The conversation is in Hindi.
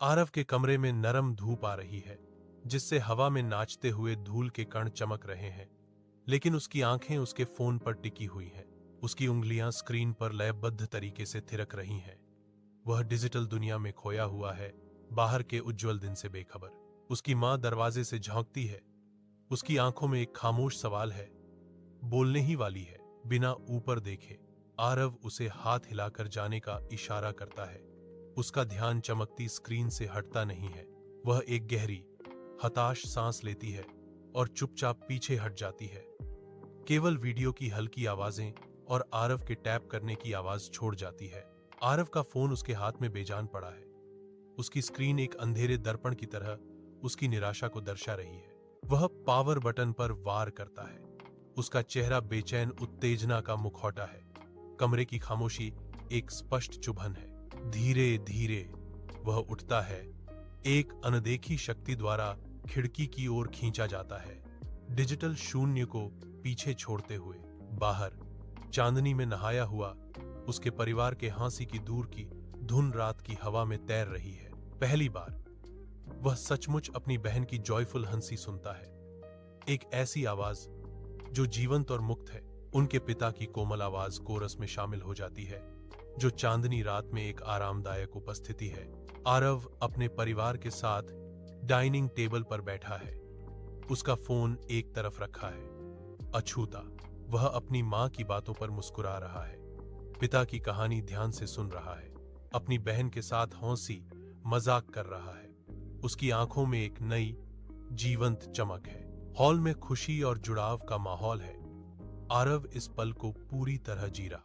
आरव के कमरे में नरम धूप आ रही है, जिससे हवा में नाचते हुए धूल के कण चमक रहे हैं। लेकिन उसकी आंखें उसके फोन पर टिकी हुई हैं। उसकी उंगलियां स्क्रीन पर लयबद्ध तरीके से थिरक रही हैं। वह डिजिटल दुनिया में खोया हुआ है, बाहर के उज्जवल दिन से बेखबर। उसकी मां दरवाजे से झांकती है। उसकी आंखों में एक खामोश सवाल है, बोलने ही वाली है, बिना ऊपर देखे। आरव उसे हाथ हिलाकर जाने का इशारा करता है। उसका ध्यान चमकती स्क्रीन से हटता नहीं है। वह एक गहरी, हताश सांस लेती है और चुपचाप पीछे हट जाती है। केवल वीडियो की हल्की आवाजें और आरव के टैप करने की आवाज छोड़ जाती है। आरव का फोन उसके हाथ में बेजान पड़ा है। उसकी स्क्रीन एक अंधेरे दर्पण की तरह उसकी निराशा को दर्शा रही है। वह पावर बटन पर वार करता है। उसका चेहरा बेचैन उत्तेजना का मुखौटा है। कमरे की खामोशी एक स्पष्ट चुभन है। धीरे धीरे वह उठता है। एक अनदेखी शक्ति द्वारा खिड़की की ओर खींचा जाता है, डिजिटल शून्य को पीछे छोड़ते हुए। बाहर चांदनी में नहाया हुआ उसके परिवार के हंसी की दूर की धुन रात की हवा में तैर रही है। पहली बार वह सचमुच अपनी बहन की जॉयफुल हंसी सुनता है, एक ऐसी आवाज जो जीवंत और मुक्त है। उनके पिता की कोमल आवाज कोरस में शामिल हो जाती है, जो चांदनी रात में एक आरामदायक उपस्थिति है। आरव अपने परिवार के साथ डाइनिंग टेबल पर बैठा है। उसका फोन एक तरफ रखा है, अछूता। वह अपनी मां की बातों पर मुस्कुरा रहा है, पिता की कहानी ध्यान से सुन रहा है, अपनी बहन के साथ हंसी मजाक कर रहा है। उसकी आंखों में एक नई जीवंत चमक है। हॉल में खुशी और जुड़ाव का माहौल है। आरव इस पल को पूरी तरह जी रहा